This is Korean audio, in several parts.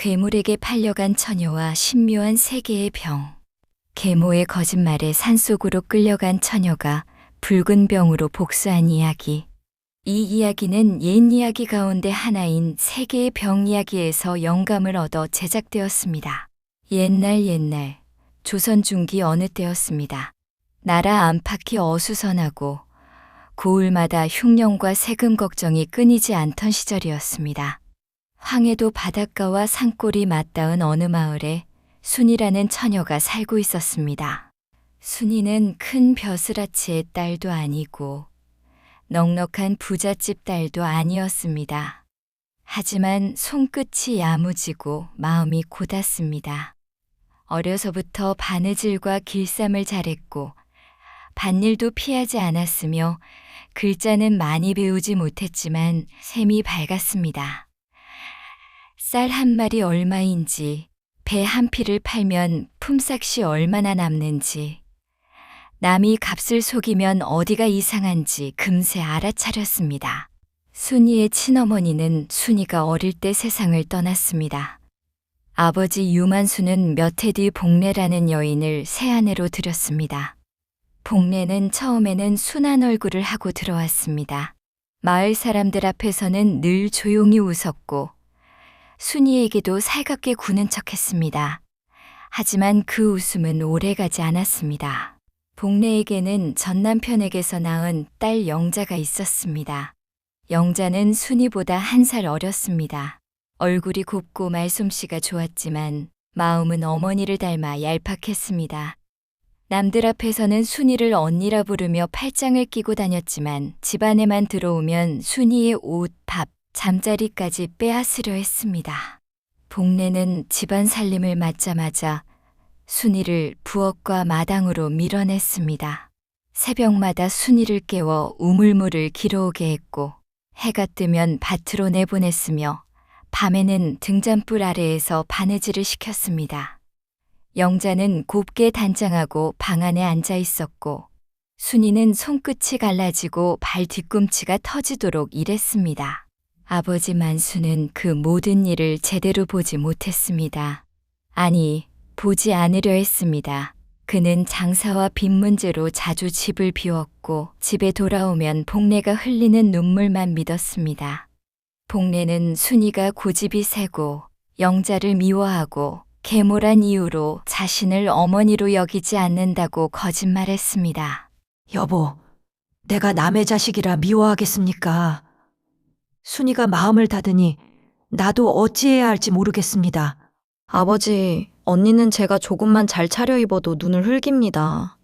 괴물에게 팔려간 처녀와 신묘한 세 개의 병. 계모의 거짓말에 산속으로 끌려간 처녀가 붉은 병으로 복수한 이야기. 이 이야기는 옛 이야기 가운데 하나인 세 개의 병 이야기에서 영감을 얻어 제작되었습니다. 옛날 조선 중기 어느 때였습니다. 나라 안팎이 어수선하고 고을마다 흉년과 세금 걱정이 끊이지 않던 시절이었습니다. 황해도 바닷가와 산골이 맞닿은 어느 마을에 순이라는 처녀가 살고 있었습니다. 순이는 큰 벼슬아치의 딸도 아니고 넉넉한 부잣집 딸도 아니었습니다. 하지만 손끝이 야무지고 마음이 고닫습니다. 어려서부터 바느질과 길쌈을 잘했고 밭일도 피하지 않았으며 글자는 많이 배우지 못했지만 셈이 밝았습니다. 쌀 한 마리 얼마인지, 배 한 피를 팔면 품삯이 얼마나 남는지, 남이 값을 속이면 어디가 이상한지 금세 알아차렸습니다. 순이의 친어머니는 순이가 어릴 때 세상을 떠났습니다. 아버지 유만수는 몇 해 뒤 복례라는 여인을 새아내로 들였습니다. 복례는 처음에는 순한 얼굴을 하고 들어왔습니다. 마을 사람들 앞에서는 늘 조용히 웃었고 순이에게도 살갑게 구는 척했습니다. 하지만 그 웃음은 오래가지 않았습니다. 복례에게는 전 남편에게서 낳은 딸 영자가 있었습니다. 영자는 순이보다 1살 어렸습니다. 얼굴이 곱고 말솜씨가 좋았지만 마음은 어머니를 닮아 얄팍했습니다. 남들 앞에서는 순이를 언니라 부르며 팔짱을 끼고 다녔지만 집안에만 들어오면 순이의 옷, 밥, 잠자리까지 빼앗으려 했습니다. 복례는 집안 살림을 맡자마자 순이를 부엌과 마당으로 밀어냈습니다. 새벽마다 순이를 깨워 우물물을 길어오게 했고 해가 뜨면 밭으로 내보냈으며 밤에는 등잔불 아래에서 바느질을 시켰습니다. 영자는 곱게 단장하고 방 안에 앉아 있었고 순이는 손끝이 갈라지고 발 뒤꿈치가 터지도록 일했습니다. 아버지 만수는 그 모든 일을 제대로 보지 못했습니다. 아니, 보지 않으려 했습니다. 그는 장사와 빚 문제로 자주 집을 비웠고 집에 돌아오면 복례가 흘리는 눈물만 믿었습니다. 복례는 순이가 고집이 세고 영자를 미워하고 계모란 이유로 자신을 어머니로 여기지 않는다고 거짓말했습니다. 여보, 내가 남의 자식이라 미워하겠습니까? 순이가 마음을 닫으니 나도 어찌해야 할지 모르겠습니다. 아버지, 언니는 제가 조금만 잘 차려입어도 눈을 흘깁니다.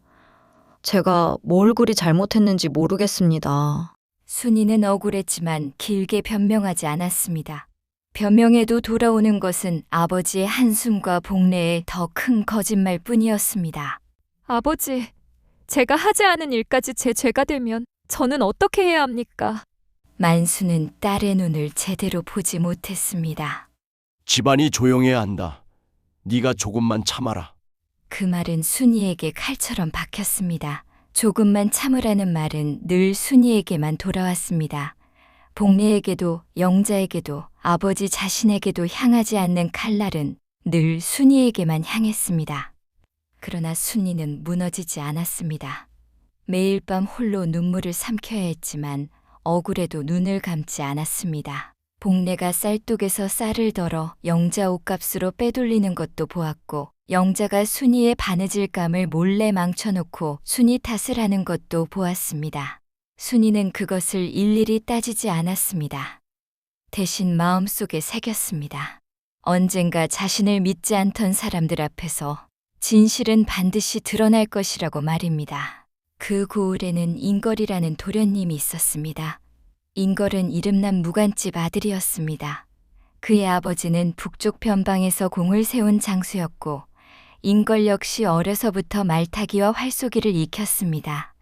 제가 뭘 그리 잘못했는지 모르겠습니다. 순이는 억울했지만 길게 변명하지 않았습니다. 변명해도 돌아오는 것은 아버지의 한숨과 복례의 더 큰 거짓말 뿐이었습니다. 아버지, 제가 하지 않은 일까지 제 죄가 되면 저는 어떻게 해야 합니까? 만수는 딸의 눈을 제대로 보지 못했습니다. 집안이 조용해야 한다. 네가 조금만 참아라. 그 말은 순이에게 칼처럼 박혔습니다. 조금만 참으라는 말은 늘 순이에게만 돌아왔습니다. 복례에게도 영자에게도 아버지 자신에게도 향하지 않는 칼날은 늘 순이에게만 향했습니다. 그러나 순이는 무너지지 않았습니다. 매일 밤 홀로 눈물을 삼켜야 했지만 억울해도 눈을 감지 않았습니다. 복례가 쌀독에서 쌀을 덜어 영자 옷값으로 빼돌리는 것도 보았고 영자가 순이의 바느질감을 몰래 망쳐놓고 순이 탓을 하는 것도 보았습니다. 순이는 그것을 일일이 따지지 않았습니다. 대신 마음속에 새겼습니다. 언젠가 자신을 믿지 않던 사람들 앞에서 진실은 반드시 드러날 것이라고 말입니다. 그 고을에는 인걸이라는 도련님이 있었습니다. 인걸은 이름난 무관집 아들이었습니다. 그의 아버지는 북쪽 변방에서 공을 세운 장수였고 인걸 역시 어려서부터 말타기와 활쏘기를 익혔습니다.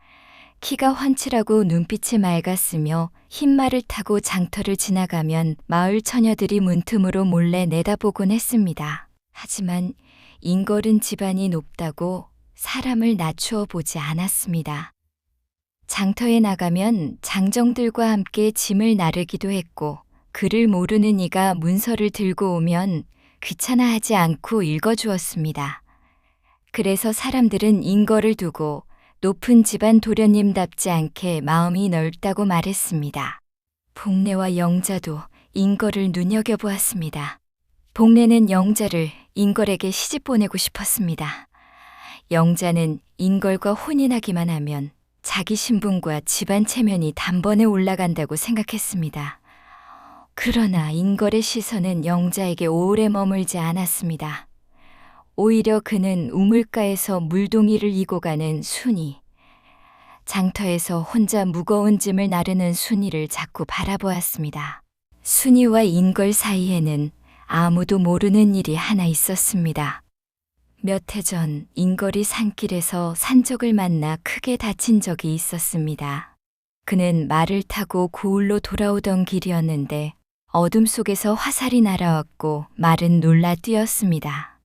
키가 훤칠하고 눈빛이 맑았으며 흰 말을 타고 장터를 지나가면 마을 처녀들이 문틈으로 몰래 내다보곤 했습니다. 하지만 인걸은 집안이 높다고 사람을 낮추어 보지 않았습니다. 장터에 나가면 장정들과 함께 짐을 나르기도 했고 그를 모르는 이가 문서를 들고 오면 귀찮아하지 않고 읽어주었습니다. 그래서 사람들은 인거를 두고 높은 집안 도련님답지 않게 마음이 넓다고 말했습니다. 복례와 영자도 인거를 눈여겨보았습니다. 복례는 영자를 인걸에게 시집 보내고 싶었습니다. 영자는 인걸과 혼인하기만 하면 자기 신분과 집안 체면이 단번에 올라간다고 생각했습니다. 그러나 인걸의 시선은 영자에게 오래 머물지 않았습니다. 오히려 그는 우물가에서 물동이를 이고 가는 순이, 장터에서 혼자 무거운 짐을 나르는 순이를 자꾸 바라보았습니다. 순이와 인걸 사이에는 아무도 모르는 일이 하나 있었습니다. 몇 해 전 인걸이 산길에서 산적을 만나 크게 다친 적이 있었습니다. 그는 말을 타고 고을로 돌아오던 길이었는데 어둠 속에서 화살이 날아왔고 말은 놀라 뛰었습니다.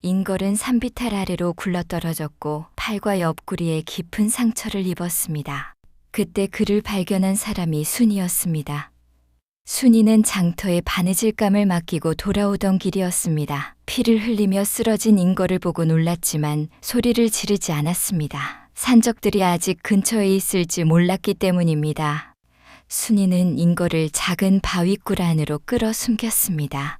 인걸은 산비탈 아래로 굴러떨어졌고 팔과 옆구리에 깊은 상처를 입었습니다. 그때 그를 발견한 사람이 순이었습니다. 순이는 장터에 바느질감을 맡기고 돌아오던 길이었습니다. 피를 흘리며 쓰러진 인걸을 보고 놀랐지만 소리를 지르지 않았습니다. 산적들이 아직 근처에 있을지 몰랐기 때문입니다. 순이는 인걸을 작은 바위굴 안으로 끌어 숨겼습니다.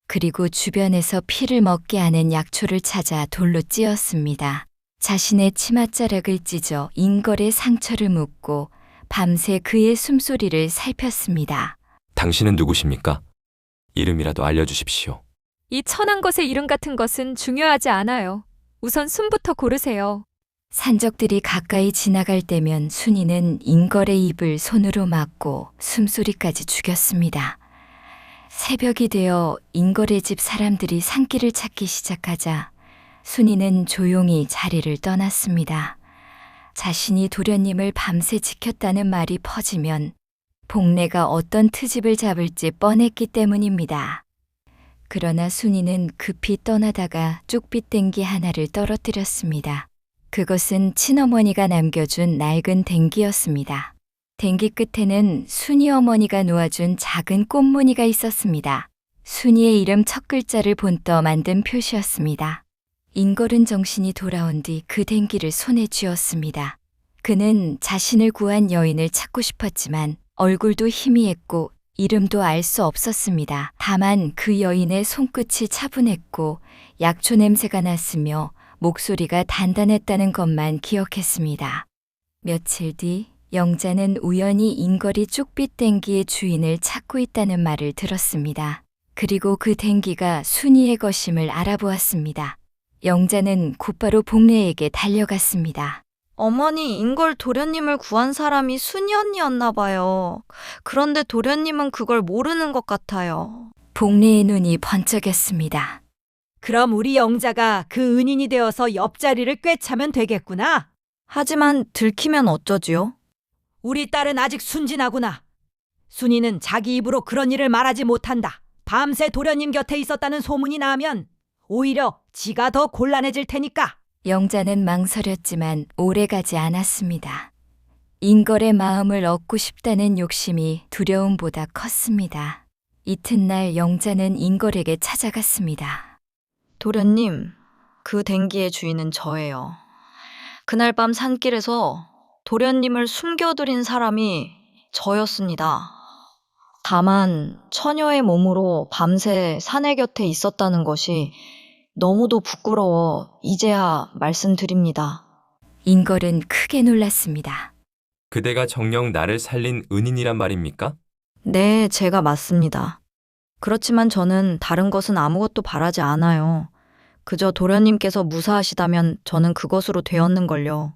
그리고 주변에서 피를 먹게 하는 약초를 찾아 돌로 찧었습니다. 자신의 치맛자락을 찢어 인걸의 상처를 묶고 밤새 그의 숨소리를 살폈습니다. 당신은 누구십니까? 이름이라도 알려주십시오. 이 천한 것의 이름 같은 것은 중요하지 않아요. 우선 숨부터 고르세요. 산적들이 가까이 지나갈 때면 순이는 인걸의 입을 손으로 막고 숨소리까지 죽였습니다. 새벽이 되어 인걸의 집 사람들이 산길을 찾기 시작하자 순이는 조용히 자리를 떠났습니다. 자신이 도련님을 밤새 지켰다는 말이 퍼지면 복례가 어떤 트집을 잡을지 뻔했기 때문입니다. 그러나 순이는 급히 떠나다가 쪽빛 댕기 하나를 떨어뜨렸습니다. 그것은 친어머니가 남겨준 낡은 댕기였습니다. 댕기 끝에는 순이 어머니가 놓아준 작은 꽃무늬가 있었습니다. 순이의 이름 첫 글자를 본떠 만든 표시였습니다. 인걸은 정신이 돌아온 뒤 그 댕기를 손에 쥐었습니다. 그는 자신을 구한 여인을 찾고 싶었지만 얼굴도 희미했고 이름도 알 수 없었습니다. 다만 그 여인의 손끝이 차분했고 약초 냄새가 났으며 목소리가 단단했다는 것만 기억했습니다. 며칠 뒤 영자는 우연히 인걸이 쪽빛 댕기의 주인을 찾고 있다는 말을 들었습니다. 그리고 그 댕기가 순이의 것임을 알아보았습니다. 영자는 곧바로 복례에게 달려갔습니다. 어머니, 인걸 도련님을 구한 사람이 순이 언니였나 봐요. 그런데 도련님은 그걸 모르는 것 같아요. 복례의 눈이 번쩍였습니다. 그럼 우리 영자가 그 은인이 되어서 옆자리를 꿰차면 되겠구나. 하지만 들키면 어쩌지요? 우리 딸은 아직 순진하구나. 순이는 자기 입으로 그런 일을 말하지 못한다. 밤새 도련님 곁에 있었다는 소문이 나면 오히려 지가 더 곤란해질 테니까. 영자는 망설였지만 오래가지 않았습니다. 인걸의 마음을 얻고 싶다는 욕심이 두려움보다 컸습니다. 이튿날 영자는 인걸에게 찾아갔습니다. 도련님, 그 댕기의 주인은 저예요. 그날 밤 산길에서 도련님을 숨겨들인 사람이 저였습니다. 다만 처녀의 몸으로 밤새 사내 곁에 있었다는 것이 너무도 부끄러워 이제야 말씀드립니다. 인걸은 크게 놀랐습니다. 그대가 정녕 나를 살린 은인이란 말입니까? 네, 제가 맞습니다. 그렇지만 저는 다른 것은 아무것도 바라지 않아요. 그저 도련님께서 무사하시다면 저는 그것으로 되었는걸요.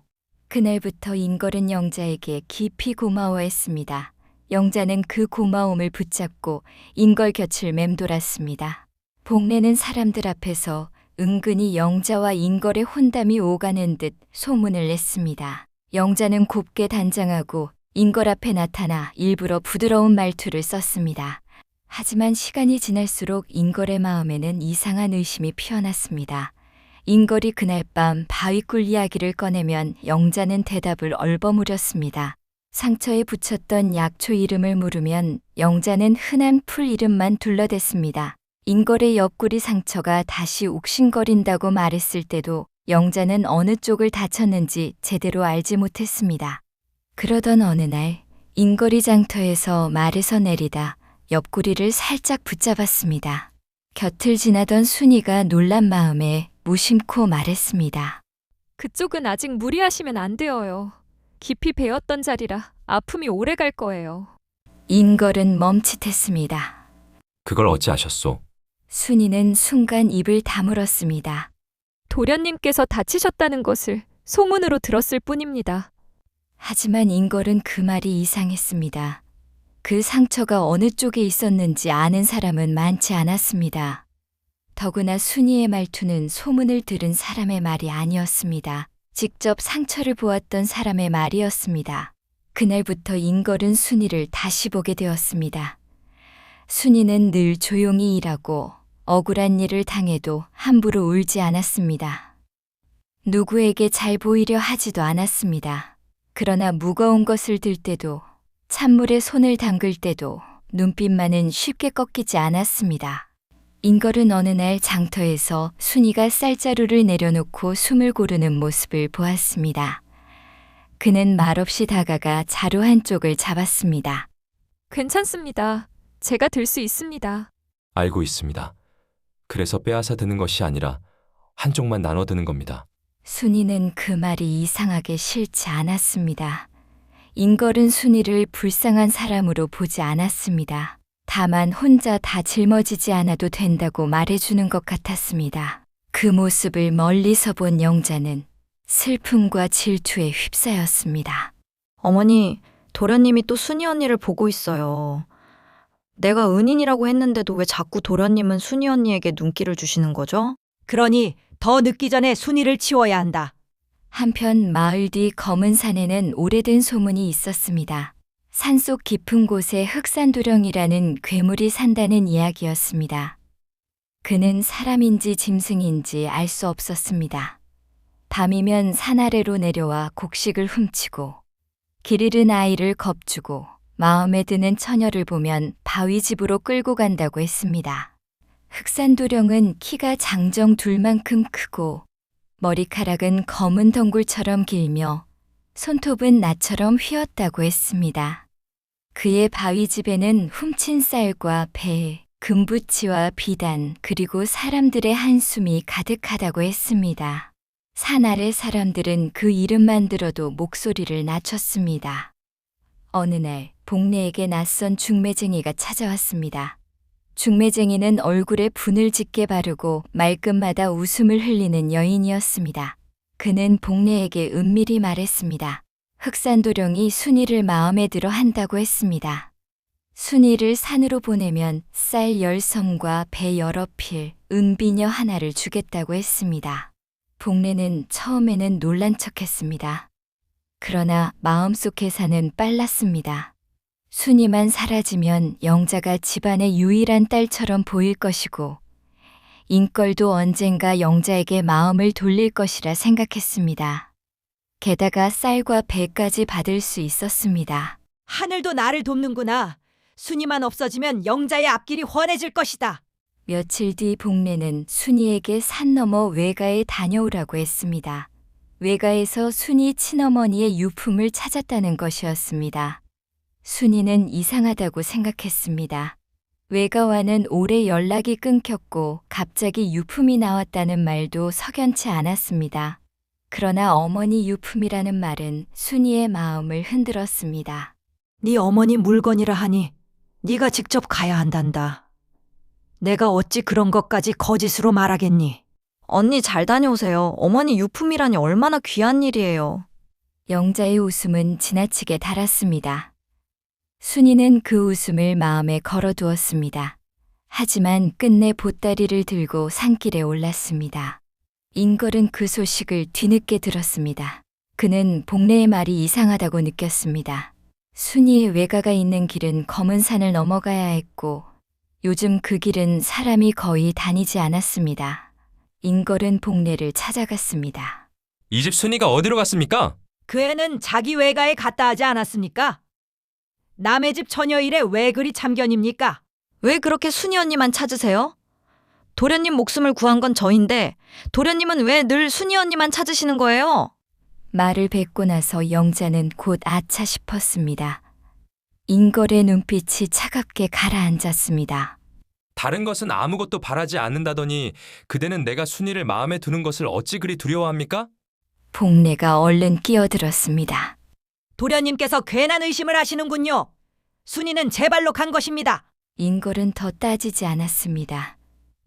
그날부터 인걸은 영자에게 깊이 고마워했습니다. 영자는 그 고마움을 붙잡고 인걸 곁을 맴돌았습니다. 복례는 사람들 앞에서 은근히 영자와 인걸의 혼담이 오가는 듯 소문을 냈습니다. 영자는 곱게 단장하고 인걸 앞에 나타나 일부러 부드러운 말투를 썼습니다. 하지만 시간이 지날수록 인걸의 마음에는 이상한 의심이 피어났습니다. 인걸이 그날 밤 바위굴 이야기를 꺼내면 영자는 대답을 얼버무렸습니다. 상처에 붙였던 약초 이름을 물으면 영자는 흔한 풀 이름만 둘러댔습니다. 인걸의 옆구리 상처가 다시 욱신거린다고 말했을 때도 영자는 어느 쪽을 다쳤는지 제대로 알지 못했습니다. 그러던 어느 날 인걸이 장터에서 말에서 내리다 옆구리를 살짝 붙잡았습니다. 곁을 지나던 순이가 놀란 마음에 무심코 말했습니다. 그쪽은 아직 무리하시면 안 되어요. 깊이 베었던 자리라 아픔이 오래 갈 거예요. 인걸은 멈칫했습니다. 그걸 어찌 아셨소? 순이는 순간 입을 다물었습니다. 도련님께서 다치셨다는 것을 소문으로 들었을 뿐입니다. 하지만 인걸은 그 말이 이상했습니다. 그 상처가 어느 쪽에 있었는지 아는 사람은 많지 않았습니다. 더구나 순이의 말투는 소문을 들은 사람의 말이 아니었습니다. 직접 상처를 보았던 사람의 말이었습니다. 그날부터 인걸은 순이를 다시 보게 되었습니다. 순이는 늘 조용히 일하고 억울한 일을 당해도 함부로 울지 않았습니다. 누구에게 잘 보이려 하지도 않았습니다. 그러나 무거운 것을 들 때도 찬물에 손을 담글 때도 눈빛만은 쉽게 꺾이지 않았습니다. 인걸은 어느 날 장터에서 순이가 쌀자루를 내려놓고 숨을 고르는 모습을 보았습니다. 그는 말없이 다가가 자루 한쪽을 잡았습니다. 괜찮습니다. 제가 들 수 있습니다. 알고 있습니다. 그래서 빼앗아 드는 것이 아니라 한쪽만 나눠 드는 겁니다. 순이는 그 말이 이상하게 싫지 않았습니다. 인걸은 순이를 불쌍한 사람으로 보지 않았습니다. 다만 혼자 다 짊어지지 않아도 된다고 말해주는 것 같았습니다. 그 모습을 멀리서 본 영자는 슬픔과 질투에 휩싸였습니다. 어머니, 도련님이 또 순이 언니를 보고 있어요. 내가 은인이라고 했는데도 왜 자꾸 도련님은 순이 언니에게 눈길을 주시는 거죠? 그러니 더 늦기 전에 순이를 치워야 한다. 한편 마을 뒤 검은 산에는 오래된 소문이 있었습니다. 산속 깊은 곳에 흑산도령이라는 괴물이 산다는 이야기였습니다. 그는 사람인지 짐승인지 알 수 없었습니다. 밤이면 산 아래로 내려와 곡식을 훔치고 길 잃은 아이를 겁주고 마음에 드는 처녀를 보면 바위집으로 끌고 간다고 했습니다. 흑산도령은 키가 장정 둘만큼 크고 머리카락은 검은 덩굴처럼 길며 손톱은 나처럼 휘었다고 했습니다. 그의 바위집에는 훔친 쌀과 배, 금부치와 비단 그리고 사람들의 한숨이 가득하다고 했습니다. 산 아래 사람들은 그 이름만 들어도 목소리를 낮췄습니다. 어느 날 복례에게 낯선 중매쟁이가 찾아왔습니다. 중매쟁이는 얼굴에 분을 짙게 바르고 말끝마다 웃음을 흘리는 여인이었습니다. 그는 복례에게 은밀히 말했습니다. 흑산도령이 순이를 마음에 들어 한다고 했습니다. 순이를 산으로 보내면 쌀 10섬과 배 여러 필, 은비녀 하나를 주겠다고 했습니다. 복례는 처음에는 놀란 척했습니다. 그러나 마음속 계산은 빨랐습니다. 순이만 사라지면 영자가 집안의 유일한 딸처럼 보일 것이고 인걸도 언젠가 영자에게 마음을 돌릴 것이라 생각했습니다. 게다가 쌀과 배까지 받을 수 있었습니다. 하늘도 나를 돕는구나. 순이만 없어지면 영자의 앞길이 훤해질 것이다. 며칠 뒤 복례는 순이에게 산 너머 외가에 다녀오라고 했습니다. 외가에서 순이 친어머니의 유품을 찾았다는 것이었습니다. 순이는 이상하다고 생각했습니다. 외가와는 오래 연락이 끊겼고 갑자기 유품이 나왔다는 말도 석연치 않았습니다. 그러나 어머니 유품이라는 말은 순이의 마음을 흔들었습니다. 네 어머니 물건이라 하니 네가 직접 가야 한단다. 내가 어찌 그런 것까지 거짓으로 말하겠니? 언니 잘 다녀오세요. 어머니 유품이라니 얼마나 귀한 일이에요. 영자의 웃음은 지나치게 달았습니다. 순이는 그 웃음을 마음에 걸어두었습니다. 하지만 끝내 보따리를 들고 산길에 올랐습니다. 인걸은 그 소식을 뒤늦게 들었습니다. 그는 복례의 말이 이상하다고 느꼈습니다. 순이의 외가가 있는 길은 검은 산을 넘어가야 했고 요즘 그 길은 사람이 거의 다니지 않았습니다. 인걸은 복례를 찾아갔습니다. 이 집 순이가 어디로 갔습니까? 그 애는 자기 외가에 갔다 하지 않았습니까? 남의 집 처녀 일에 왜 그리 참견입니까? 왜 그렇게 순이 언니만 찾으세요? 도련님 목숨을 구한 건 저인데 도련님은 왜 늘 순이 언니만 찾으시는 거예요? 말을 뱉고 나서 영자는 곧 아차 싶었습니다. 인걸의 눈빛이 차갑게 가라앉았습니다. 다른 것은 아무것도 바라지 않는다더니 그대는 내가 순이를 마음에 두는 것을 어찌 그리 두려워합니까? 복례가 얼른 끼어들었습니다. 도련님께서 괜한 의심을 하시는군요. 순이는 제 발로 간 것입니다. 인걸은 더 따지지 않았습니다.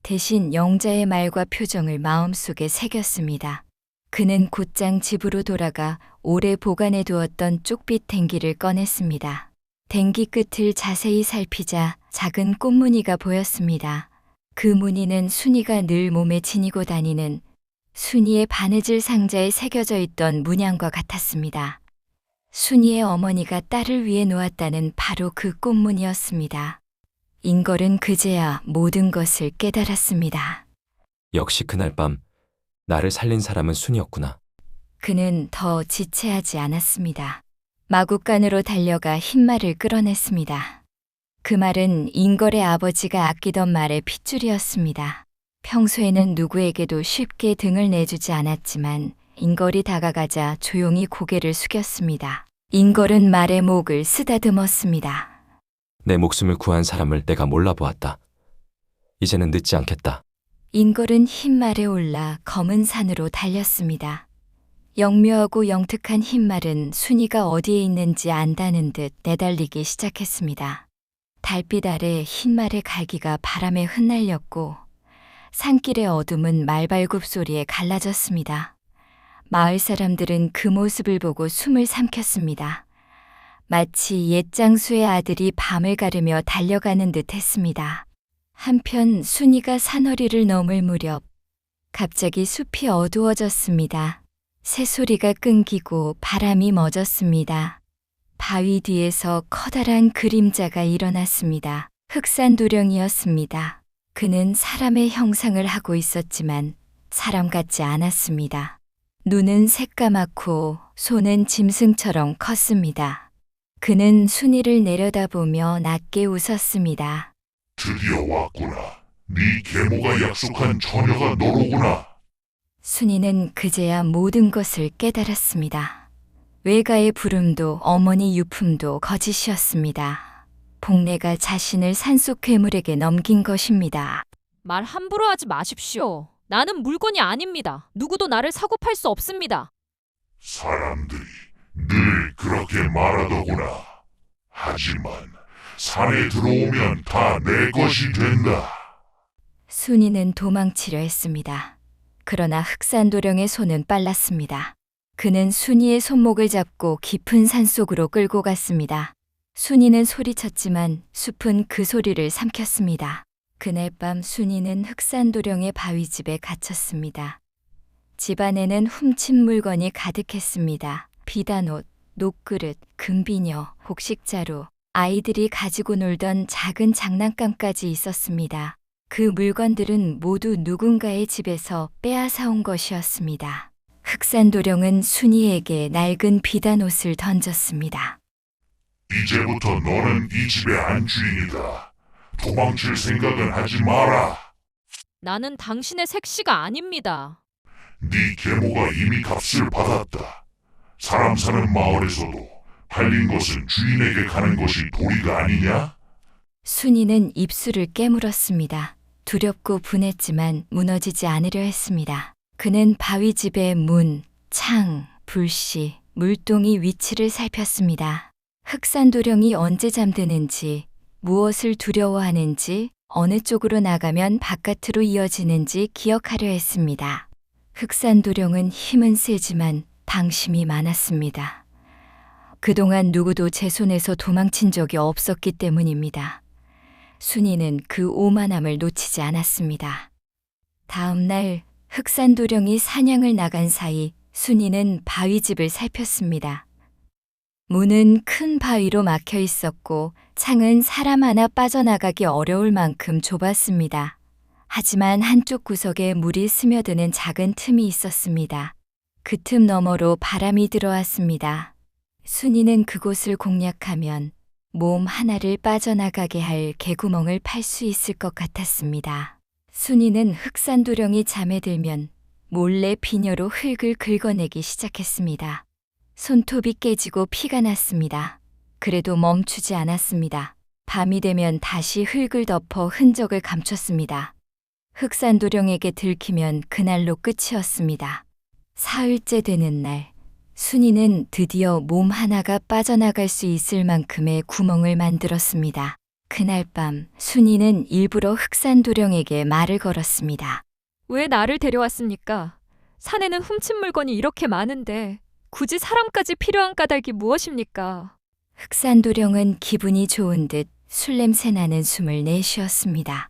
대신 영자의 말과 표정을 마음속에 새겼습니다. 그는 곧장 집으로 돌아가 오래 보관해 두었던 쪽빛 댕기를 꺼냈습니다. 댕기 끝을 자세히 살피자 작은 꽃무늬가 보였습니다. 그 무늬는 순이가 늘 몸에 지니고 다니는 순이의 바느질 상자에 새겨져 있던 문양과 같았습니다. 순이의 어머니가 딸을 위해 놓았다는 바로 그 꽃무늬였습니다. 인걸은 그제야 모든 것을 깨달았습니다. 역시 그날 밤 나를 살린 사람은 순이었구나. 그는 더 지체하지 않았습니다. 마구간으로 달려가 흰말을 끌어냈습니다. 그 말은 인걸의 아버지가 아끼던 말의 핏줄이었습니다. 평소에는 누구에게도 쉽게 등을 내주지 않았지만 인걸이 다가가자 조용히 고개를 숙였습니다. 인걸은 말의 목을 쓰다듬었습니다. 내 목숨을 구한 사람을 내가 몰라보았다. 이제는 늦지 않겠다. 인걸은 흰말에 올라 검은 산으로 달렸습니다. 영묘하고 영특한 흰말은 순이가 어디에 있는지 안다는 듯 내달리기 시작했습니다. 달빛 아래 흰말의 갈기가 바람에 흩날렸고 산길의 어둠은 말발굽 소리에 갈라졌습니다. 마을 사람들은 그 모습을 보고 숨을 삼켰습니다. 마치 옛 장수의 아들이 밤을 가르며 달려가는 듯 했습니다. 한편 순이가 산허리를 넘을 무렵 갑자기 숲이 어두워졌습니다. 새소리가 끊기고 바람이 멎었습니다. 바위 뒤에서 커다란 그림자가 일어났습니다. 흑산도령이었습니다. 그는 사람의 형상을 하고 있었지만 사람 같지 않았습니다. 눈은 새까맣고 손은 짐승처럼 컸습니다. 그는 순이를 내려다보며 낮게 웃었습니다. 드디어 왔구나. 네 계모가 약속한 처녀가 너로구나. 순이는 그제야 모든 것을 깨달았습니다. 외가의 부름도 어머니 유품도 거짓이었습니다. 복례가 자신을 산속 괴물에게 넘긴 것입니다. 말 함부로 하지 마십시오. 나는 물건이 아닙니다. 누구도 나를 사고 팔 수 없습니다. 사람들이 늘 그렇게 말하더구나. 하지만 산에 들어오면 다 내 것이 된다. 순이는 도망치려 했습니다. 그러나 흑산도령의 손은 빨랐습니다. 그는 순이의 손목을 잡고 깊은 산속으로 끌고 갔습니다. 순이는 소리쳤지만 숲은 그 소리를 삼켰습니다. 그날 밤 순이는 흑산도령의 바위집에 갇혔습니다. 집 안에는 훔친 물건이 가득했습니다. 비단옷, 녹그릇, 금비녀, 곡식자루, 아이들이 가지고 놀던 작은 장난감까지 있었습니다. 그 물건들은 모두 누군가의 집에서 빼앗아온 것이었습니다. 흑산도령은 순이에게 낡은 비단옷을 던졌습니다. 이제부터 너는 이 집의 안주인이다. 도망칠 생각은 하지 마라. 나는 당신의 색시가 아닙니다. 네 계모가 이미 값을 받았다. 사람 사는 마을에서도 팔린 것은 주인에게 가는 것이 도리가 아니냐? 순이는 입술을 깨물었습니다. 두렵고 분했지만 무너지지 않으려 했습니다. 그는 바위집의 문, 창, 불씨, 물동이 위치를 살폈습니다. 흑산도령이 언제 잠드는지, 무엇을 두려워하는지, 어느 쪽으로 나가면 바깥으로 이어지는지 기억하려 했습니다. 흑산도령은 힘은 세지만 방심이 많았습니다. 그동안 누구도 제 손에서 도망친 적이 없었기 때문입니다. 순이는 그 오만함을 놓치지 않았습니다. 다음 날 흑산도령이 사냥을 나간 사이 순이는 바위집을 살폈습니다. 문은 큰 바위로 막혀 있었고 창은 사람 하나 빠져나가기 어려울 만큼 좁았습니다. 하지만 한쪽 구석에 물이 스며드는 작은 틈이 있었습니다. 그 틈 너머로 바람이 들어왔습니다. 순이는 그곳을 공략하면 몸 하나를 빠져나가게 할 개구멍을 팔 수 있을 것 같았습니다. 순이는 흑산도령이 잠에 들면 몰래 비녀로 흙을 긁어내기 시작했습니다. 손톱이 깨지고 피가 났습니다. 그래도 멈추지 않았습니다. 밤이 되면 다시 흙을 덮어 흔적을 감췄습니다. 흑산도령에게 들키면 그날로 끝이었습니다. 사흘째 되는 날, 순이는 드디어 몸 하나가 빠져나갈 수 있을 만큼의 구멍을 만들었습니다. 그날 밤, 순이는 일부러 흑산도령에게 말을 걸었습니다. 왜 나를 데려왔습니까? 산에는 훔친 물건이 이렇게 많은데 굳이 사람까지 필요한 까닭이 무엇입니까? 흑산도령은 기분이 좋은 듯 술냄새 나는 숨을 내쉬었습니다.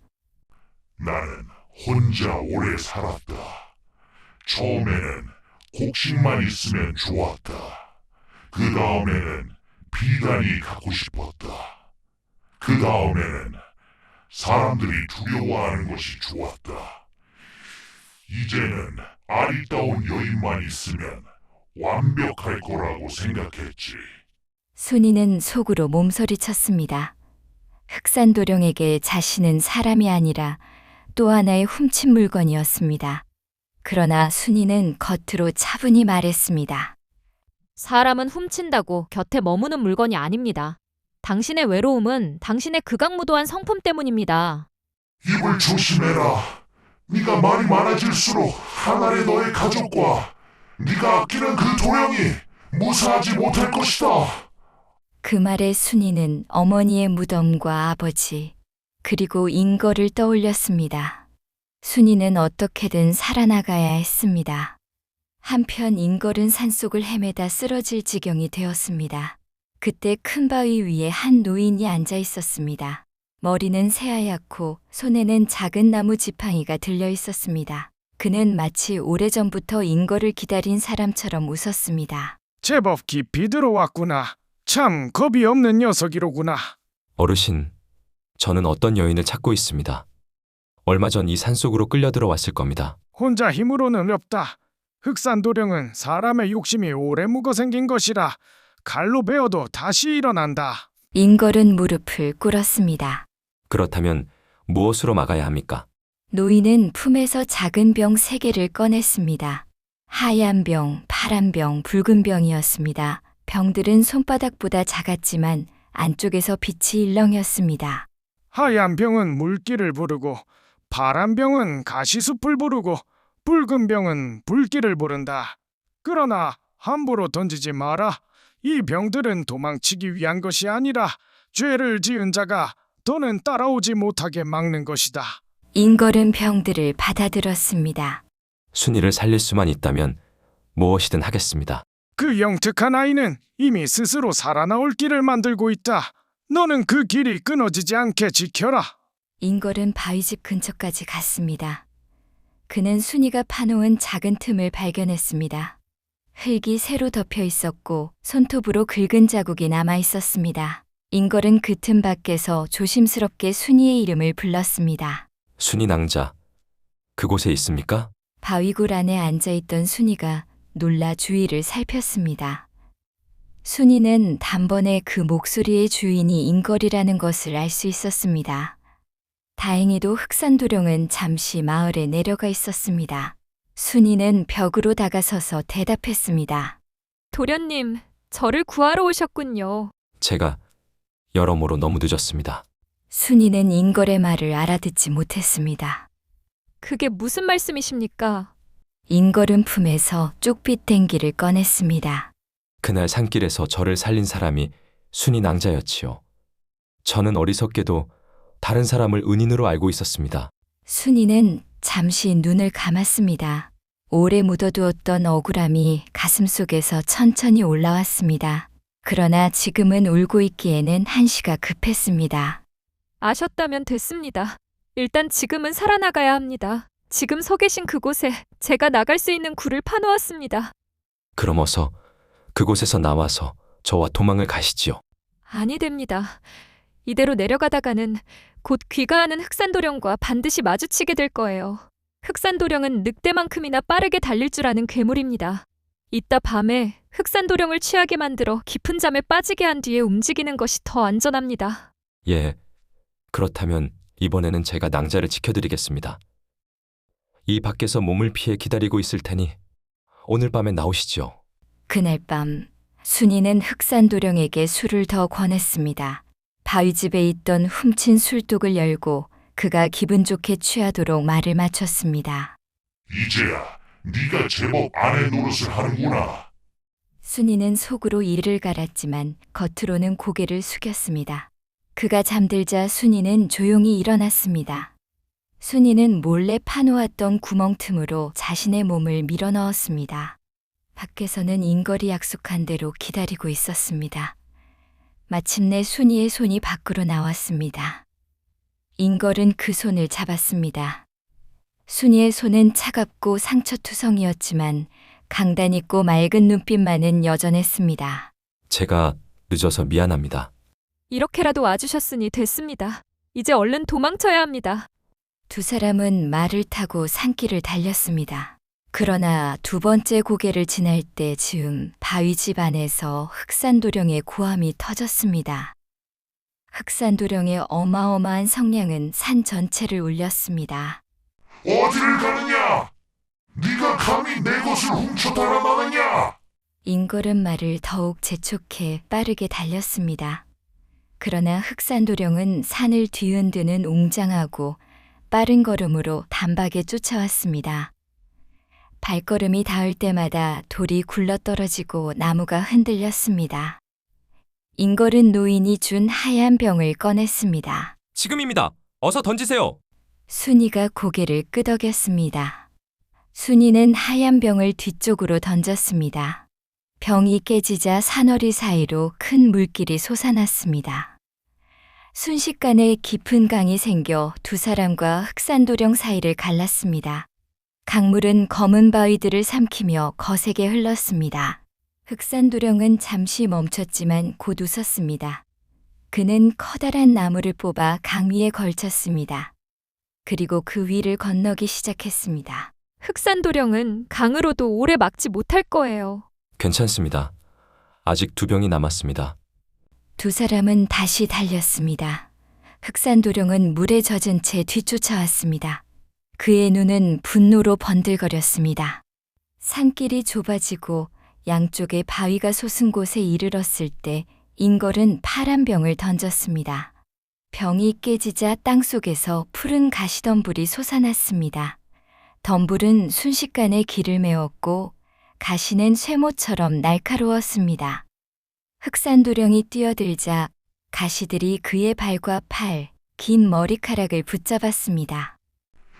나는 혼자 오래 살았다. 처음에는 곡식만 있으면 좋았다. 그 다음에는 비단이 갖고 싶었다. 그 다음에는 사람들이 두려워하는 것이 좋았다. 이제는 아리따운 여인만 있으면 완벽할 거라고 생각했지. 순이는 속으로 몸서리쳤습니다. 흑산도령에게 자신은 사람이 아니라 또 하나의 훔친 물건이었습니다. 그러나 순이는 겉으로 차분히 말했습니다. 사람은 훔친다고 곁에 머무는 물건이 아닙니다. 당신의 외로움은 당신의 극악무도한 성품 때문입니다. 입을 조심해라. 네가 말이 많아질수록 하늘의 너의 가족과 네가 아끼는 그 도령이 무사하지 못할 것이다. 그 말에 순이는 어머니의 무덤과 아버지, 그리고 인거를 떠올렸습니다. 순이는 어떻게든 살아나가야 했습니다. 한편 인걸은 산속을 헤매다 쓰러질 지경이 되었습니다. 그때 큰 바위 위에 한 노인이 앉아 있었습니다. 머리는 새하얗고 손에는 작은 나무 지팡이가 들려 있었습니다. 그는 마치 오래전부터 인걸을 기다린 사람처럼 웃었습니다. 제법 깊이 들어왔구나. 참 겁이 없는 녀석이로구나. 어르신, 저는 어떤 여인을 찾고 있습니다. 얼마 전 이 산속으로 끌려 들어왔을 겁니다. 혼자 힘으로는 없다. 흑산도령은 사람의 욕심이 오래 묵어 생긴 것이라 칼로 베어도 다시 일어난다. 인걸은 무릎을 꿇었습니다. 그렇다면 무엇으로 막아야 합니까? 노인은 품에서 작은 병 3개를 꺼냈습니다. 하얀 병, 파란 병, 붉은 병이었습니다. 병들은 손바닥보다 작았지만 안쪽에서 빛이 일렁였습니다. 하얀 병은 물기를 부르고 파란 병은 가시숲을 부르고 붉은 병은 불길을 부른다. 그러나 함부로 던지지 마라. 이 병들은 도망치기 위한 것이 아니라 죄를 지은 자가 더는 따라오지 못하게 막는 것이다. 인걸은 병들을 받아들었습니다. 순이를 살릴 수만 있다면 무엇이든 하겠습니다. 그 영특한 아이는 이미 스스로 살아나올 길을 만들고 있다. 너는 그 길이 끊어지지 않게 지켜라. 인걸은 바위집 근처까지 갔습니다. 그는 순이가 파놓은 작은 틈을 발견했습니다. 흙이 새로 덮여 있었고 손톱으로 긁은 자국이 남아 있었습니다. 인걸은 그 틈 밖에서 조심스럽게 순이의 이름을 불렀습니다. 순이 낭자, 그곳에 있습니까? 바위굴 안에 앉아있던 순이가 놀라 주위를 살폈습니다. 순이는 단번에 그 목소리의 주인이 인걸이라는 것을 알 수 있었습니다. 다행히도 흑산도령은 잠시 마을에 내려가 있었습니다. 순이는 벽으로 다가서서 대답했습니다. 도련님, 저를 구하러 오셨군요. 제가 여러모로 너무 늦었습니다. 순이는 인걸의 말을 알아듣지 못했습니다. 그게 무슨 말씀이십니까? 인걸은 품에서 쪽빛 댕기를 꺼냈습니다. 그날 산길에서 저를 살린 사람이 순이 낭자였지요. 저는 어리석게도 다른 사람을 은인으로 알고 있었습니다. 순이는 잠시 눈을 감았습니다. 오래 묻어두었던 억울함이 가슴속에서 천천히 올라왔습니다. 그러나 지금은 울고 있기에는 한시가 급했습니다. 아셨다면 됐습니다. 일단 지금은 살아나가야 합니다. 지금 서 계신 그곳에 제가 나갈 수 있는 굴을 파놓았습니다. 그럼 어서 그곳에서 나와서 저와 도망을 가시지요. 아니 됩니다. 이대로 내려가다가는 곧 귀가하는 흑산도령과 반드시 마주치게 될 거예요. 흑산도령은 늑대만큼이나 빠르게 달릴 줄 아는 괴물입니다. 이따 밤에 흑산도령을 취하게 만들어 깊은 잠에 빠지게 한 뒤에 움직이는 것이 더 안전합니다. 예, 그렇다면 이번에는 제가 낭자를 지켜드리겠습니다. 이 밖에서 몸을 피해 기다리고 있을 테니 오늘 밤에 나오시지요. 그날 밤 순이는 흑산도령에게 술을 더 권했습니다. 바위집에 있던 훔친 술독을 열고 그가 기분 좋게 취하도록 말을 마쳤습니다. 이제야 네가 제법 아내 노릇을 하는구나. 순이는 속으로 이를 갈았지만 겉으로는 고개를 숙였습니다. 그가 잠들자 순이는 조용히 일어났습니다. 순이는 몰래 파놓았던 구멍 틈으로 자신의 몸을 밀어 넣었습니다. 밖에서는 인걸이 약속한 대로 기다리고 있었습니다. 마침내 순이의 손이 밖으로 나왔습니다. 인걸은 그 손을 잡았습니다. 순이의 손은 차갑고 상처투성이었지만 강단 있고 맑은 눈빛만은 여전했습니다. 제가 늦어서 미안합니다. 이렇게라도 와주셨으니 됐습니다. 이제 얼른 도망쳐야 합니다. 두 사람은 말을 타고 산길을 달렸습니다. 그러나 두 번째 고개를 지날 때 즈음 바위집 안에서 흑산도령의 고함이 터졌습니다. 흑산도령의 어마어마한 성량은 산 전체를 울렸습니다. 어디를 가느냐? 네가 감히 내 것을 훔쳐 달아나느냐? 인걸은 말을 더욱 재촉해 빠르게 달렸습니다. 그러나 흑산도령은 산을 뒤흔드는 웅장하고 빠른 걸음으로 단박에 쫓아왔습니다. 발걸음이 닿을 때마다 돌이 굴러떨어지고 나무가 흔들렸습니다. 인걸은 노인이 준 하얀 병을 꺼냈습니다. 지금입니다. 어서 던지세요. 순이가 고개를 끄덕였습니다. 순이는 하얀 병을 뒤쪽으로 던졌습니다. 병이 깨지자 산허리 사이로 큰 물길이 솟아났습니다. 순식간에 깊은 강이 생겨 두 사람과 흑산도령 사이를 갈랐습니다. 강물은 검은 바위들을 삼키며 거세게 흘렀습니다. 흑산도령은 잠시 멈췄지만 곧 웃었습니다. 그는 커다란 나무를 뽑아 강 위에 걸쳤습니다. 그리고 그 위를 건너기 시작했습니다. 흑산도령은 강으로도 오래 막지 못할 거예요. 괜찮습니다. 아직 2병이 남았습니다. 두 사람은 다시 달렸습니다. 흑산도령은 물에 젖은 채 뒤쫓아왔습니다. 그의 눈은 분노로 번들거렸습니다. 산길이 좁아지고 양쪽에 바위가 솟은 곳에 이르렀을 때 인걸은 파란 병을 던졌습니다. 병이 깨지자 땅속에서 푸른 가시덤불이 솟아났습니다. 덤불은 순식간에 길을 메웠고 가시는 쇠모처럼 날카로웠습니다. 흑산도령이 뛰어들자 가시들이 그의 발과 팔, 긴 머리카락을 붙잡았습니다.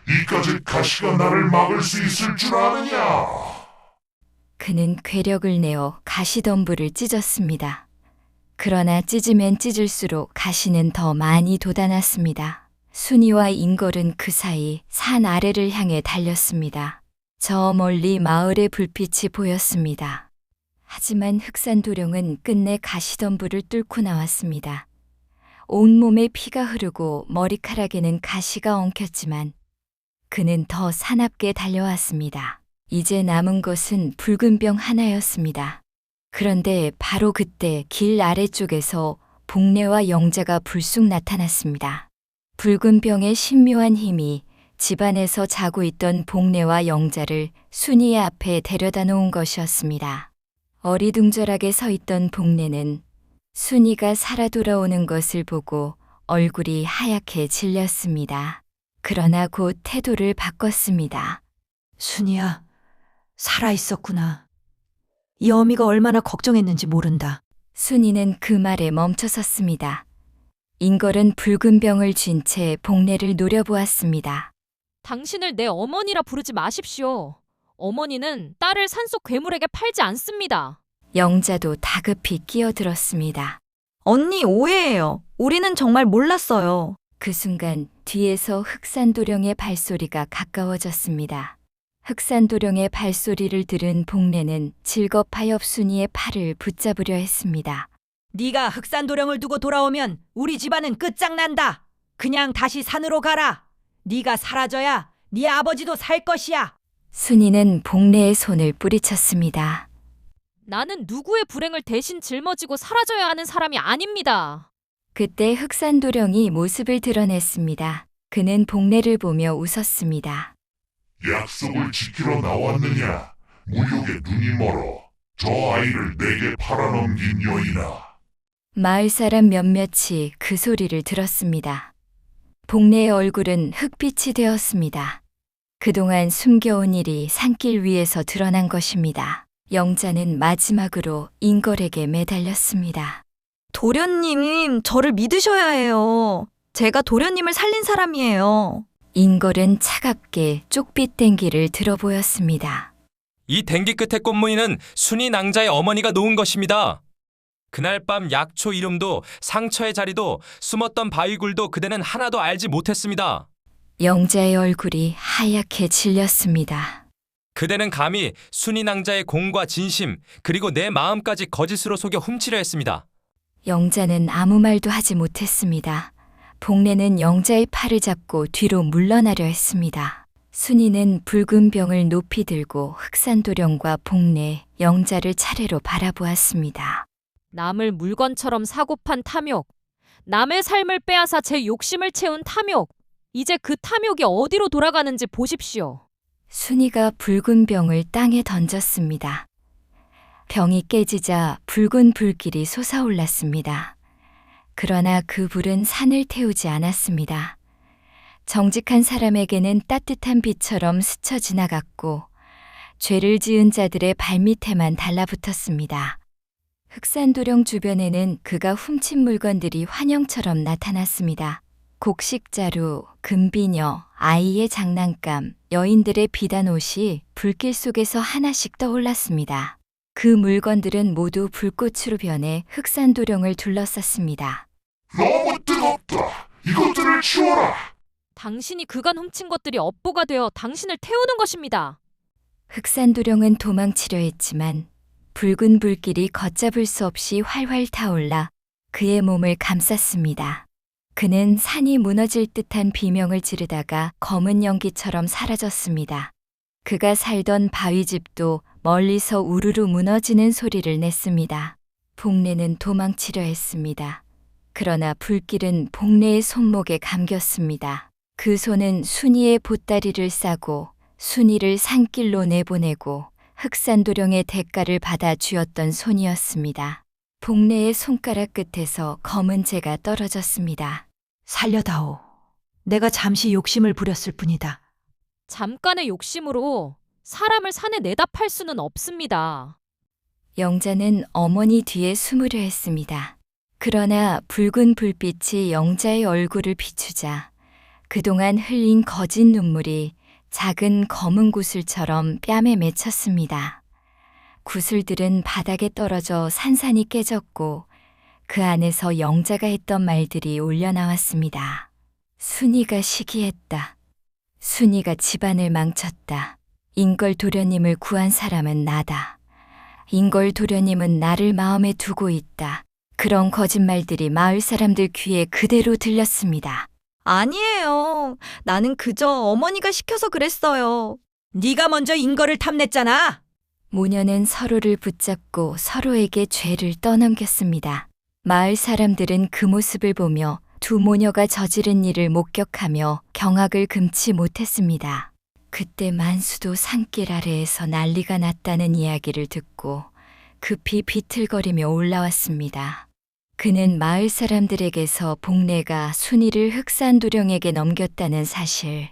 이까지 가시가 나를 막을 수 있을 줄 아느냐? 그는 괴력을 내어 가시덤불을 찢었습니다. 그러나 찢으면 찢을수록 가시는 더 많이 돋아났습니다. 순이와 인걸은 그 사이 산 아래를 향해 달렸습니다. 저 멀리 마을의 불빛이 보였습니다. 하지만 흑산도령은 끝내 가시덤불을 뚫고 나왔습니다. 온몸에 피가 흐르고 머리카락에는 가시가 엉켰지만 그는 더 사납게 달려왔습니다. 이제 남은 것은 붉은 병 하나였습니다. 그런데 바로 그때 길 아래쪽에서 복례와 영자가 불쑥 나타났습니다. 붉은 병의 신묘한 힘이 집안에서 자고 있던 복례와 영자를 순이의 앞에 데려다 놓은 것이었습니다. 어리둥절하게 서 있던 복례는 순이가 살아 돌아오는 것을 보고 얼굴이 하얗게 질렸습니다. 그러나 곧 태도를 바꿨습니다. 순이야, 살아있었구나. 이 어미가 얼마나 걱정했는지 모른다. 순이는 그 말에 멈춰섰습니다. 인걸은 붉은 병을 쥔 채 복례를 노려보았습니다. 당신을 내 어머니라 부르지 마십시오. 어머니는 딸을 산속 괴물에게 팔지 않습니다. 영자도 다급히 끼어들었습니다. 언니 오해예요. 우리는 정말 몰랐어요. 그 순간 뒤에서 흑산도령의 발소리가 가까워졌습니다. 흑산도령의 발소리를 들은 복례는 질겁하여 순이의 팔을 붙잡으려 했습니다. 네가 흑산도령을 두고 돌아오면 우리 집안은 끝장난다. 그냥 다시 산으로 가라. 네가 사라져야 네 아버지도 살 것이야. 순이는 복례의 손을 뿌리쳤습니다. 나는 누구의 불행을 대신 짊어지고 사라져야 하는 사람이 아닙니다. 그때 흑산도령이 모습을 드러냈습니다. 그는 복례를 보며 웃었습니다. 약속을 지키러 나왔느냐? 무욕에 눈이 멀어. 저 아이를 내게 팔아넘긴 여인아. 마을 사람 몇몇이 그 소리를 들었습니다. 복내의 얼굴은 흑빛이 되었습니다. 그동안 숨겨온 일이 산길 위에서 드러난 것입니다. 영자는 마지막으로 인걸에게 매달렸습니다. 도련님, 저를 믿으셔야 해요. 제가 도련님을 살린 사람이에요. 인걸은 차갑게 쪽빛 댕기를 들어보였습니다. 이 댕기 끝의 꽃무늬는 순이 낭자의 어머니가 놓은 것입니다. 그날 밤 약초 이름도 상처의 자리도 숨었던 바위굴도 그대는 하나도 알지 못했습니다. 영자의 얼굴이 하얗게 질렸습니다. 그대는 감히 순이 낭자의 공과 진심 그리고 내 마음까지 거짓으로 속여 훔치려 했습니다. 영자는 아무 말도 하지 못했습니다. 복래는 영자의 팔을 잡고 뒤로 물러나려 했습니다. 순이는 붉은 병을 높이 들고 흑산도령과 복래, 영자를 차례로 바라보았습니다. 남을 물건처럼 사고판 탐욕. 남의 삶을 빼앗아 제 욕심을 채운 탐욕. 이제 그 탐욕이 어디로 돌아가는지 보십시오. 순이가 붉은 병을 땅에 던졌습니다. 병이 깨지자 붉은 불길이 솟아올랐습니다. 그러나 그 불은 산을 태우지 않았습니다. 정직한 사람에게는 따뜻한 빛처럼 스쳐 지나갔고 죄를 지은 자들의 발밑에만 달라붙었습니다. 흑산도령 주변에는 그가 훔친 물건들이 환영처럼 나타났습니다. 곡식자루, 금비녀, 아이의 장난감, 여인들의 비단 옷이 불길 속에서 하나씩 떠올랐습니다. 그 물건들은 모두 불꽃으로 변해 흑산도령을 둘러쌌습니다. 너무 뜨겁다. 이것들을 치워라. 당신이 그간 훔친 것들이 업보가 되어 당신을 태우는 것입니다. 흑산도령은 도망치려 했지만 붉은 불길이 걷잡을 수 없이 활활 타올라 그의 몸을 감쌌습니다. 그는 산이 무너질 듯한 비명을 지르다가 검은 연기처럼 사라졌습니다. 그가 살던 바위집도 멀리서 우르르 무너지는 소리를 냈습니다. 복래는 도망치려 했습니다. 그러나 불길은 복래의 손목에 감겼습니다. 그 손은 순이의 보따리를 싸고 순이를 산길로 내보내고 흑산도령의 대가를 받아 쥐었던 손이었습니다. 복래의 손가락 끝에서 검은 재가 떨어졌습니다. 살려다오. 내가 잠시 욕심을 부렸을 뿐이다. 잠깐의 욕심으로 사람을 산에 내다 팔 수는 없습니다. 영자는 어머니 뒤에 숨으려 했습니다. 그러나 붉은 불빛이 영자의 얼굴을 비추자 그동안 흘린 거짓 눈물이 작은 검은 구슬처럼 뺨에 맺혔습니다. 구슬들은 바닥에 떨어져 산산이 깨졌고 그 안에서 영자가 했던 말들이 올려나왔습니다. 순이가 시기했다. 순이가 집안을 망쳤다. 인걸 도련님을 구한 사람은 나다. 인걸 도련님은 나를 마음에 두고 있다. 그런 거짓말들이 마을 사람들 귀에 그대로 들렸습니다. 아니에요. 나는 그저 어머니가 시켜서 그랬어요. 네가 먼저 인걸을 탐냈잖아. 모녀는 서로를 붙잡고 서로에게 죄를 떠넘겼습니다. 마을 사람들은 그 모습을 보며 두 모녀가 저지른 일을 목격하며 경악을 금치 못했습니다. 그때 만수도 산길 아래에서 난리가 났다는 이야기를 듣고 급히 비틀거리며 올라왔습니다. 그는 마을 사람들에게서 복래가 순이를 흑산도령에게 넘겼다는 사실,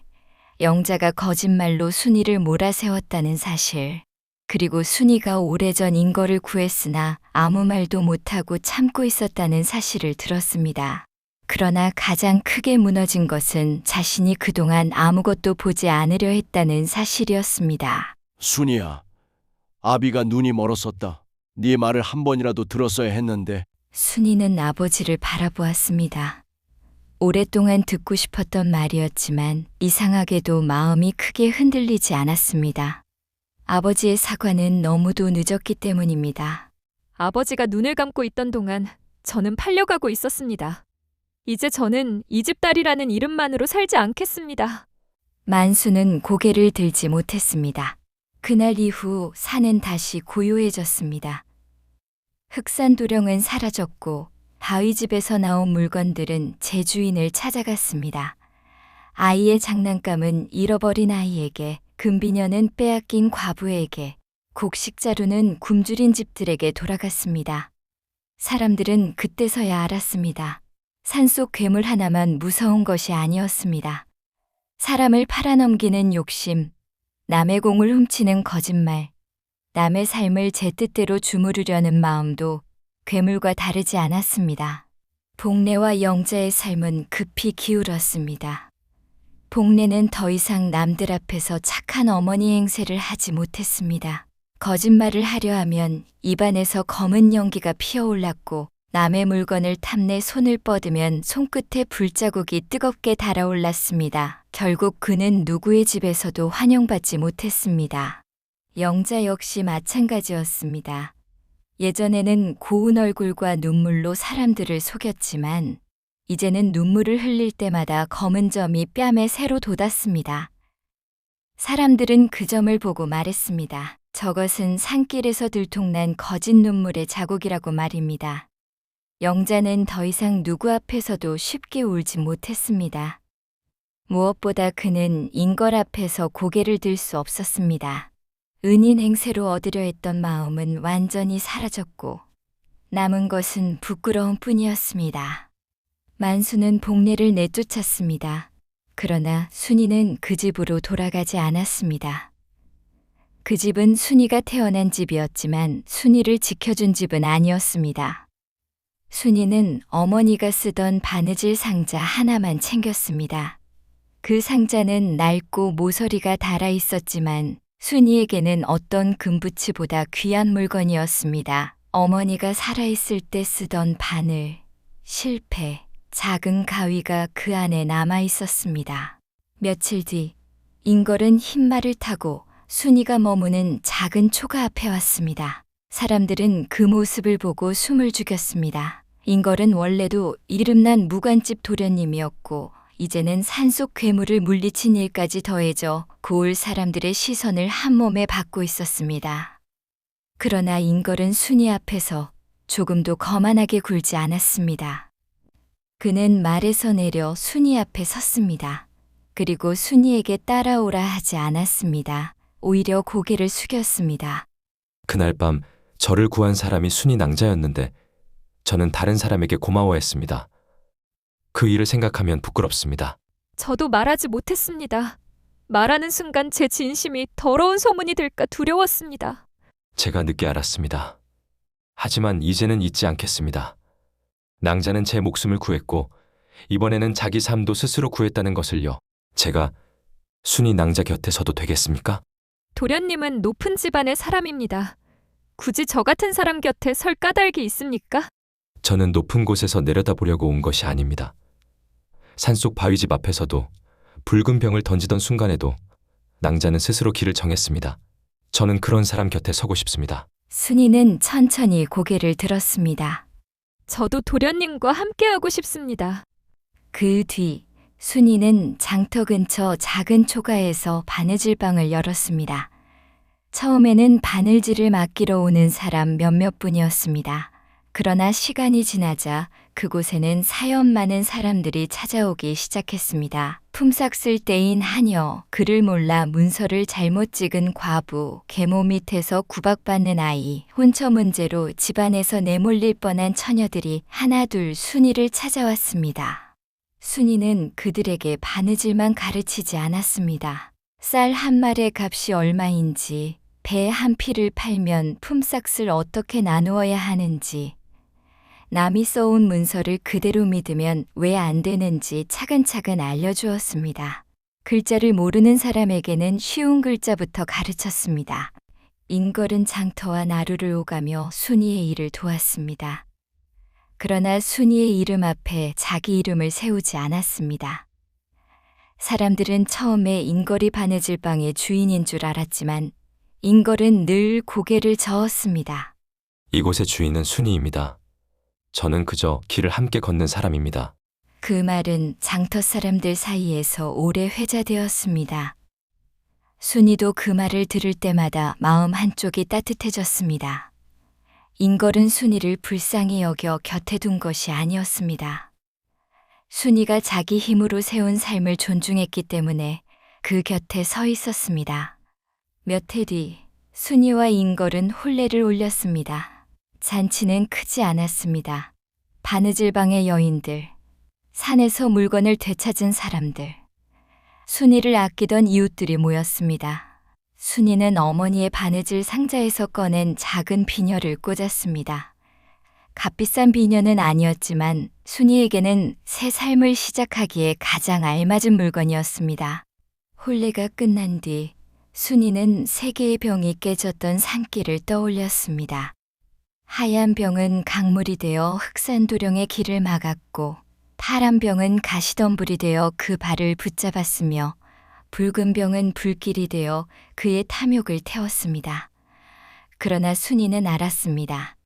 영자가 거짓말로 순이를 몰아세웠다는 사실, 그리고 순이가 오래전 인걸을 구했으나 아무 말도 못하고 참고 있었다는 사실을 들었습니다. 그러나 가장 크게 무너진 것은 자신이 그동안 아무것도 보지 않으려 했다는 사실이었습니다. 순이야, 아비가 눈이 멀었었다. 네 말을 한 번이라도 들었어야 했는데. 순이는 아버지를 바라보았습니다. 오랫동안 듣고 싶었던 말이었지만 이상하게도 마음이 크게 흔들리지 않았습니다. 아버지의 사과는 너무도 늦었기 때문입니다. 아버지가 눈을 감고 있던 동안 저는 팔려가고 있었습니다. 이제 저는 이 집 딸이라는 이름만으로 살지 않겠습니다. 만수는 고개를 들지 못했습니다. 그날 이후 산은 다시 고요해졌습니다. 흑산도령은 사라졌고 바위집에서 나온 물건들은 제 주인을 찾아갔습니다. 아이의 장난감은 잃어버린 아이에게, 금비녀는 빼앗긴 과부에게, 곡식자루는 굶주린 집들에게 돌아갔습니다. 사람들은 그때서야 알았습니다. 산속 괴물 하나만 무서운 것이 아니었습니다. 사람을 팔아넘기는 욕심, 남의 공을 훔치는 거짓말, 남의 삶을 제 뜻대로 주무르려는 마음도 괴물과 다르지 않았습니다. 복례와 영자의 삶은 급히 기울었습니다. 복례는 더 이상 남들 앞에서 착한 어머니 행세를 하지 못했습니다. 거짓말을 하려 하면 입안에서 검은 연기가 피어올랐고, 남의 물건을 탐내 손을 뻗으면 손끝에 불자국이 뜨겁게 달아올랐습니다. 결국 그는 누구의 집에서도 환영받지 못했습니다. 영자 역시 마찬가지였습니다. 예전에는 고운 얼굴과 눈물로 사람들을 속였지만, 이제는 눈물을 흘릴 때마다 검은 점이 뺨에 새로 돋았습니다. 사람들은 그 점을 보고 말했습니다. 저것은 산길에서 들통난 거짓 눈물의 자국이라고 말입니다. 영자는 더 이상 누구 앞에서도 쉽게 울지 못했습니다. 무엇보다 그는 인걸 앞에서 고개를 들 수 없었습니다. 은인 행세로 얻으려 했던 마음은 완전히 사라졌고, 남은 것은 부끄러움 뿐이었습니다. 만수는 복례를 내쫓았습니다. 그러나 순이는 그 집으로 돌아가지 않았습니다. 그 집은 순이가 태어난 집이었지만 순이를 지켜준 집은 아니었습니다. 순이는 어머니가 쓰던 바느질 상자 하나만 챙겼습니다. 그 상자는 낡고 모서리가 닳아 있었지만 순이에게는 어떤 금붙이보다 귀한 물건이었습니다. 어머니가 살아있을 때 쓰던 바늘, 실패, 작은 가위가 그 안에 남아 있었습니다. 며칠 뒤, 인걸은 흰말을 타고 순이가 머무는 작은 초가 앞에 왔습니다. 사람들은 그 모습을 보고 숨을 죽였습니다. 인걸은 원래도 이름난 무관집 도련님이었고, 이제는 산속 괴물을 물리친 일까지 더해져 고을 사람들의 시선을 한 몸에 받고 있었습니다. 그러나 인걸은 순이 앞에서 조금도 거만하게 굴지 않았습니다. 그는 말에서 내려 순이 앞에 섰습니다. 그리고 순이에게 따라오라 하지 않았습니다. 오히려 고개를 숙였습니다. 그날 밤 저를 구한 사람이 순이 낭자였는데 저는 다른 사람에게 고마워했습니다. 그 일을 생각하면 부끄럽습니다. 저도 말하지 못했습니다. 말하는 순간 제 진심이 더러운 소문이 될까 두려웠습니다. 제가 늦게 알았습니다. 하지만 이제는 잊지 않겠습니다. 낭자는 제 목숨을 구했고 이번에는 자기 삶도 스스로 구했다는 것을요. 제가 순이 낭자 곁에 서도 되겠습니까? 도련님은 높은 집안의 사람입니다. 굳이 저 같은 사람 곁에 설 까닭이 있습니까? 저는 높은 곳에서 내려다보려고 온 것이 아닙니다. 산속 바위집 앞에서도 붉은 병을 던지던 순간에도 낭자는 스스로 길을 정했습니다. 저는 그런 사람 곁에 서고 싶습니다. 순이는 천천히 고개를 들었습니다. 저도 도련님과 함께하고 싶습니다. 그 뒤 순이는 장터 근처 작은 초가에서 바느질방을 열었습니다. 처음에는 바느질을 맡기러 오는 사람 몇몇 분이었습니다. 그러나 시간이 지나자 그곳에는 사연 많은 사람들이 찾아오기 시작했습니다. 품삯 쓸 때인 하녀, 글을 몰라 문서를 잘못 찍은 과부, 계모 밑에서 구박받는 아이, 혼처 문제로 집안에서 내몰릴 뻔한 처녀들이 하나둘 순이를 찾아왔습니다. 순이는 그들에게 바느질만 가르치지 않았습니다. 쌀 한 말의 값이 얼마인지, 배 한 피를 팔면 품삯을 어떻게 나누어야 하는지, 남이 써온 문서를 그대로 믿으면 왜 안 되는지 차근차근 알려주었습니다. 글자를 모르는 사람에게는 쉬운 글자부터 가르쳤습니다. 인걸은 장터와 나루를 오가며 순이의 일을 도왔습니다. 그러나 순이의 이름 앞에 자기 이름을 세우지 않았습니다. 사람들은 처음에 인걸이 바느질방의 주인인 줄 알았지만 인걸은 늘 고개를 저었습니다. 이곳의 주인은 순이입니다. 저는 그저 길을 함께 걷는 사람입니다. 그 말은 장터 사람들 사이에서 오래 회자되었습니다. 순이도 그 말을 들을 때마다 마음 한쪽이 따뜻해졌습니다. 인걸은 순이를 불쌍히 여겨 곁에 둔 것이 아니었습니다. 순이가 자기 힘으로 세운 삶을 존중했기 때문에 그 곁에 서 있었습니다. 몇 해 뒤 순이와 인걸은 혼례를 올렸습니다. 잔치는 크지 않았습니다. 바느질방의 여인들, 산에서 물건을 되찾은 사람들, 순이를 아끼던 이웃들이 모였습니다. 순이는 어머니의 바느질 상자에서 꺼낸 작은 비녀를 꽂았습니다. 값비싼 비녀는 아니었지만 순이에게는 새 삶을 시작하기에 가장 알맞은 물건이었습니다. 혼례가 끝난 뒤 순이는 세 개의 병이 깨졌던 산길을 떠올렸습니다. 하얀 병은 강물이 되어 흑산도령의 길을 막았고, 파란 병은 가시덤불이 되어 그 발을 붙잡았으며, 붉은 병은 불길이 되어 그의 탐욕을 태웠습니다. 그러나 순이는 알았습니다.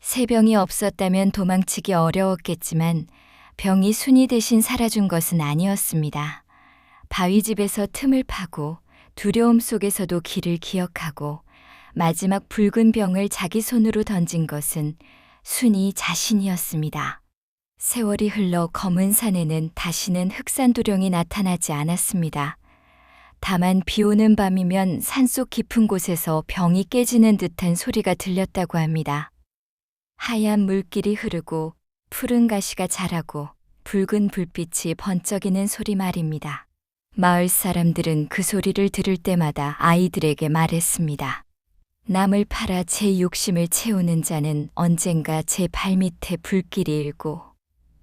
새 병이 없었다면 도망치기 어려웠겠지만 병이 순이 대신 살아준 것은 아니었습니다. 바위집에서 틈을 파고 두려움 속에서도 길을 기억하고 마지막 붉은 병을 자기 손으로 던진 것은 순이 자신이었습니다. 세월이 흘러 검은 산에는 다시는 흑산도령이 나타나지 않았습니다. 다만 비 오는 밤이면 산속 깊은 곳에서 병이 깨지는 듯한 소리가 들렸다고 합니다. 하얀 물길이 흐르고 푸른 가시가 자라고 붉은 불빛이 번쩍이는 소리 말입니다. 마을 사람들은 그 소리를 들을 때마다 아이들에게 말했습니다. 남을 팔아 제 욕심을 채우는 자는 언젠가 제 발밑에 불길이 일고,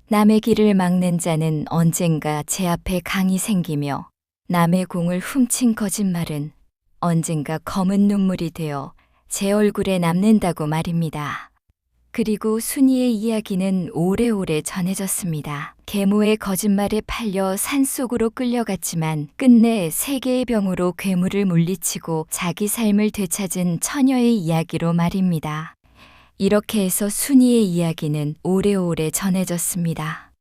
남의 길을 막는 자는 언젠가 제 앞에 강이 생기며, 남의 공을 훔친 거짓말은 언젠가 검은 눈물이 되어 제 얼굴에 남는다고 말입니다. 그리고 순이의 이야기는 오래오래 전해졌습니다. 계모의 거짓말에 팔려 산속으로 끌려갔지만 끝내 세 개의 병으로 괴물을 물리치고 자기 삶을 되찾은 처녀의 이야기로 말입니다. 이렇게 해서 순이의 이야기는 오래오래 전해졌습니다.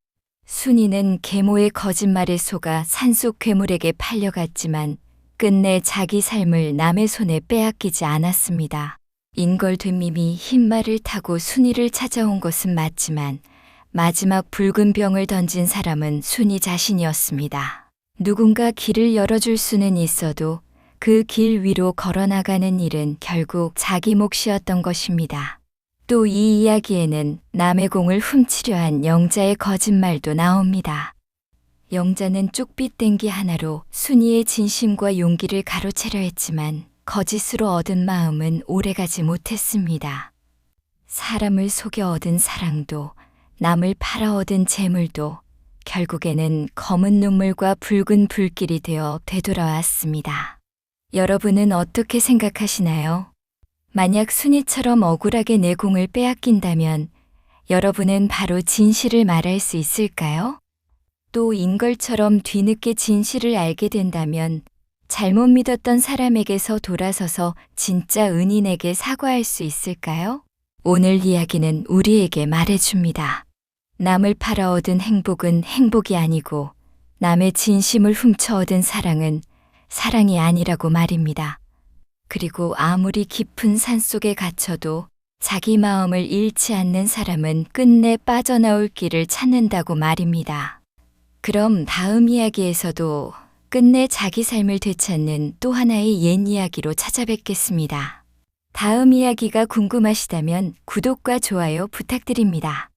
순이는 계모의 거짓말에 속아 산속 괴물에게 팔려갔지만 끝내 자기 삶을 남의 손에 빼앗기지 않았습니다. 인걸 뒷밈이 흰 말을 타고 순이를 찾아온 것은 맞지만 마지막 붉은 병을 던진 사람은 순이 자신이었습니다. 누군가 길을 열어줄 수는 있어도 그 길 위로 걸어나가는 일은 결국 자기 몫이었던 것입니다. 또 이 이야기에는 남의 공을 훔치려 한 영자의 거짓말도 나옵니다. 영자는 쪽빛 땡기 하나로 순이의 진심과 용기를 가로채려 했지만 거짓으로 얻은 마음은 오래가지 못했습니다. 사람을 속여 얻은 사랑도 남을 팔아 얻은 재물도 결국에는 검은 눈물과 붉은 불길이 되어 되돌아왔습니다. 여러분은 어떻게 생각하시나요? 만약 순이처럼 억울하게 내 공을 빼앗긴다면 여러분은 바로 진실을 말할 수 있을까요? 또 인걸처럼 뒤늦게 진실을 알게 된다면 잘못 믿었던 사람에게서 돌아서서 진짜 은인에게 사과할 수 있을까요? 오늘 이야기는 우리에게 말해줍니다. 남을 팔아 얻은 행복은 행복이 아니고 남의 진심을 훔쳐 얻은 사랑은 사랑이 아니라고 말입니다. 그리고 아무리 깊은 산속에 갇혀도 자기 마음을 잃지 않는 사람은 끝내 빠져나올 길을 찾는다고 말입니다. 그럼 다음 이야기에서도 끝내 자기 삶을 되찾는 또 하나의 옛 이야기로 찾아뵙겠습니다. 다음 이야기가 궁금하시다면 구독과 좋아요 부탁드립니다.